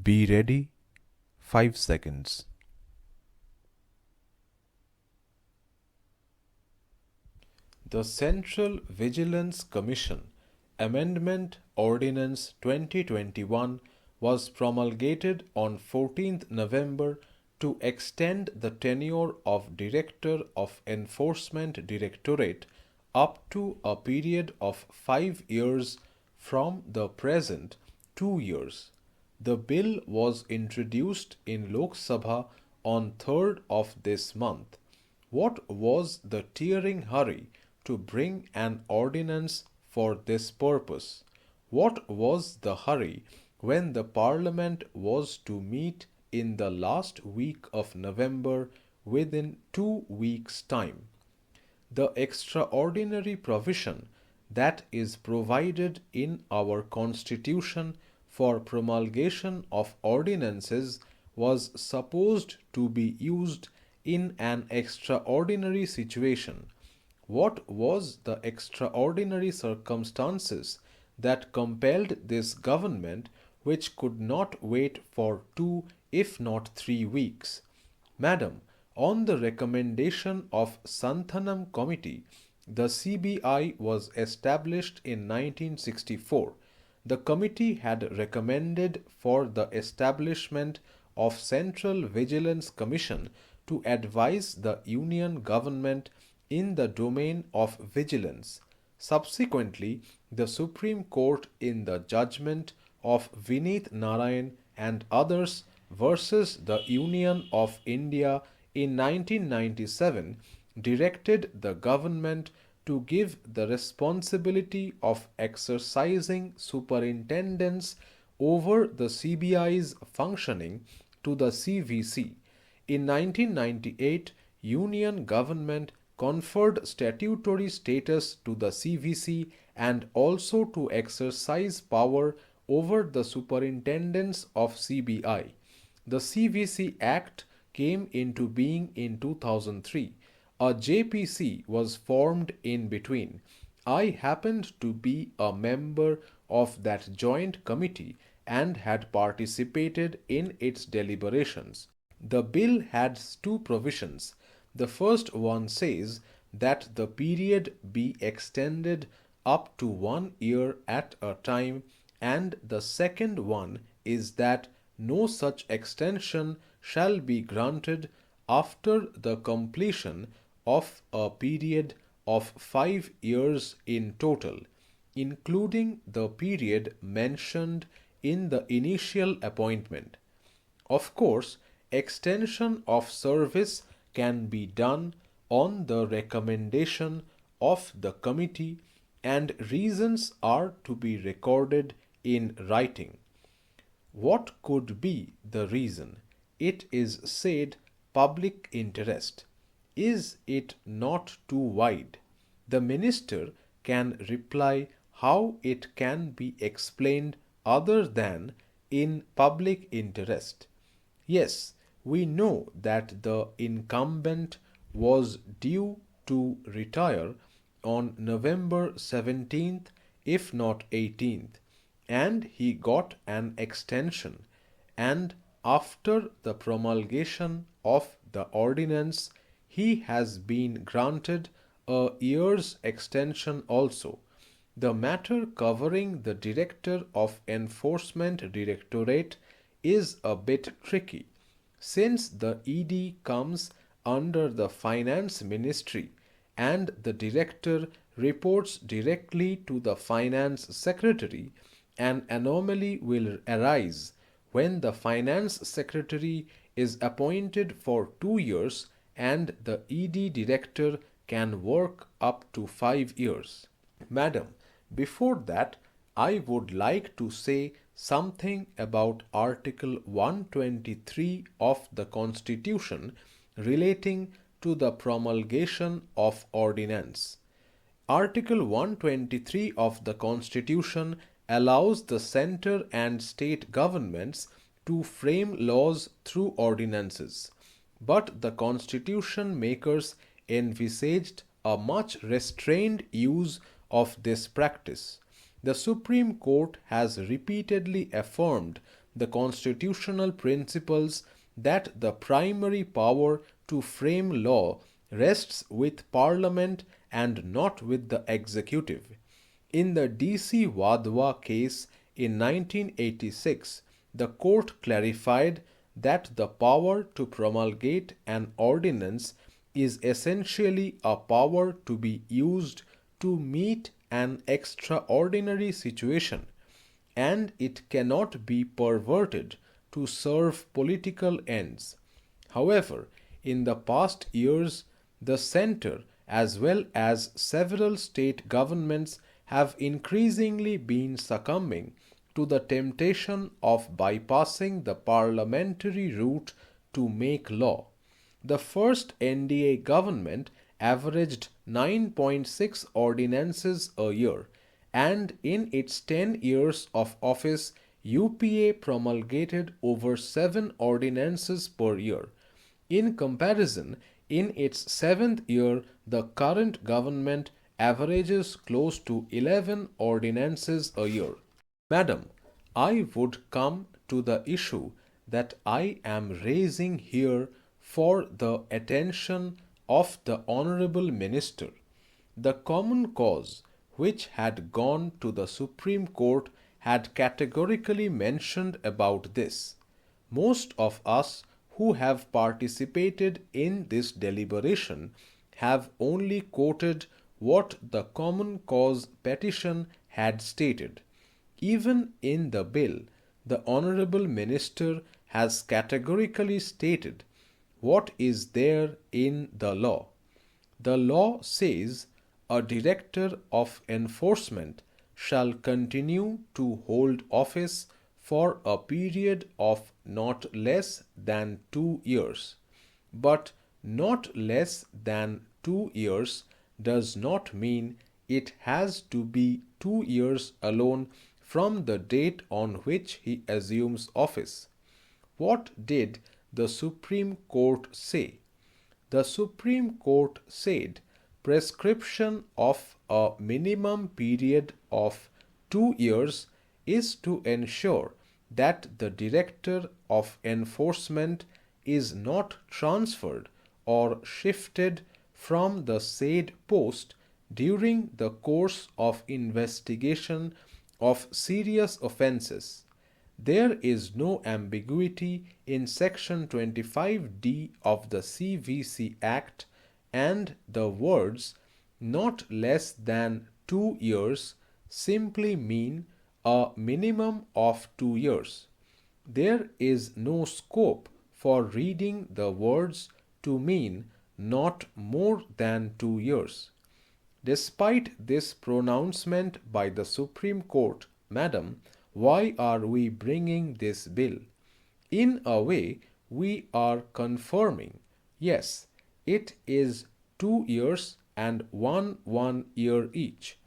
Be ready. 5 seconds. The Central Vigilance Commission Amendment Ordinance 2021 was promulgated on 14th November to extend the tenure of Director of Enforcement Directorate up to a period of 5 years from the present 2 years. The bill was introduced in Lok Sabha on 3rd of this month. What was the tearing hurry to bring an ordinance for this purpose? What was the hurry when the Parliament was to meet in the last week of November within 2 weeks' time? The extraordinary provision that is provided in our Constitution for promulgation of ordinances was supposed to be used in an extraordinary situation. What was the extraordinary circumstances that compelled this government, which could not wait for 2 if not 3 weeks? Madam, on the recommendation of Santhanam Committee, the CBI was established in 1964. The committee had recommended for the establishment of Central Vigilance Commission to advise the Union government in the domain of vigilance. Subsequently, the Supreme Court in the judgment of Vineet Narayan and others versus the Union of India in 1997 directed the government to give the responsibility of exercising superintendence over the CBI's functioning to the CVC. In 1998, Union government conferred statutory status to the CVC and also to exercise power over the superintendence of CBI. The CVC Act came into being in 2003. A JPC was formed in between. I happened to be a member of that joint committee and had participated in its deliberations. The bill had 2 provisions. The first one says that the period be extended up to 1 year at a time, and the second one is that no such extension shall be granted after the completion of a period of 5 years in total, including the period mentioned in the initial appointment. Of course, extension of service can be done on the recommendation of the committee, and reasons are to be recorded in writing. What could be the reason? It is said public interest. Is it not too wide? The minister can reply how it can be explained other than in public interest. Yes, we know that the incumbent was due to retire on November 17th, if not 18th, and he got an extension, and after the promulgation of the ordinance, he has been granted a year's extension also. The matter covering the Director of Enforcement Directorate is a bit tricky, since the ED comes under the Finance Ministry and the Director reports directly to the Finance Secretary. An anomaly will arise when the Finance Secretary is appointed for 2 years and the ED Director can work up to 5 years. Madam, before that, I would like to say something about Article 123 of the Constitution relating to the promulgation of ordinance. Article 123 of the Constitution allows the centre and state governments to frame laws through ordinances. But the Constitution makers envisaged a much restrained use of this practice. The Supreme Court has repeatedly affirmed the constitutional principles that the primary power to frame law rests with Parliament and not with the executive. In the DC Wadhwa case in 1986, the court clarified that the power to promulgate an ordinance is essentially a power to be used to meet an extraordinary situation, and it cannot be perverted to serve political ends. However, in the past years, the centre as well as several state governments have increasingly been succumbing to the temptation of bypassing the parliamentary route to make law. The first NDA government averaged 9.6 ordinances a year, and in its 10 years of office, UPA promulgated over 7 ordinances per year. In comparison, in its 7th year, the current government averages close to 11 ordinances a year. Madam, I would come to the issue that I am raising here for the attention of the Honourable Minister. The common cause, which had gone to the Supreme Court, had categorically mentioned about this. Most of us who have participated in this deliberation have only quoted what the common cause petition had stated. Even in the bill, the Honourable Minister has categorically stated what is there in the law. The law says a Director of Enforcement shall continue to hold office for a period of not less than 2 years. But not less than 2 years does not mean it has to be 2 years alone from the date on which he assumes office. What did the Supreme Court say? The Supreme Court said prescription of a minimum period of 2 years is to ensure that the Director of Enforcement is not transferred or shifted from the said post during the course of investigation of serious offences. There is no ambiguity in Section 25D of the CVC Act, and the words not less than 2 years simply mean a minimum of 2 years. There is no scope for reading the words to mean not more than 2 years. Despite this pronouncement by the Supreme Court, Madam, why are we bringing this bill? In a way, we are confirming, yes, it is 2 years and 1 year each.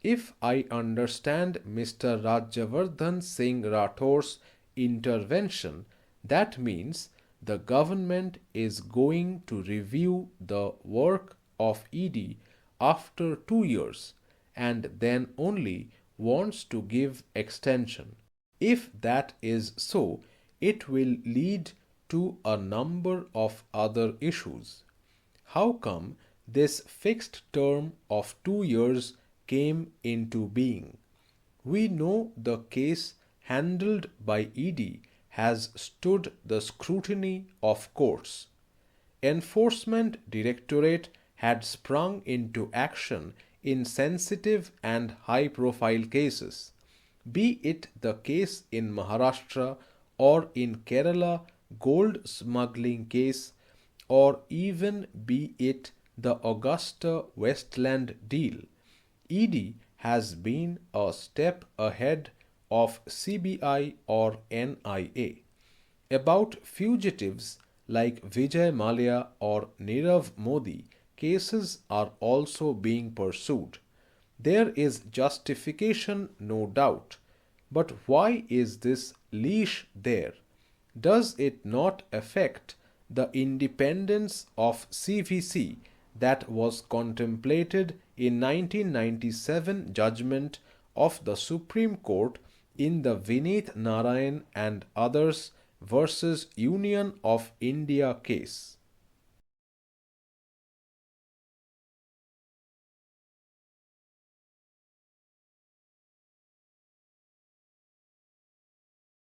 If I understand Mr. Rajyavardhan Singh Rathor's intervention, that means the government is going to review the work of ED after 2 years and then only wants to give extension. If that is so, it will lead to a number of other issues. How come this fixed term of 2 years came into being? We know the case handled by ED has stood the scrutiny of courts. Enforcement Directorate had sprung into action in sensitive and high-profile cases, be it the case in Maharashtra or in Kerala gold smuggling case, or even be it the Augusta Westland deal. ED has been a step ahead of CBI or NIA. About fugitives like Vijay Mallya or Nirav Modi, cases are also being pursued. There is justification, no doubt. But why is this leash there? Does it not affect the independence of CVC that was contemplated in 1997 judgment of the Supreme Court in the Vineet Narayan and others versus Union of India case.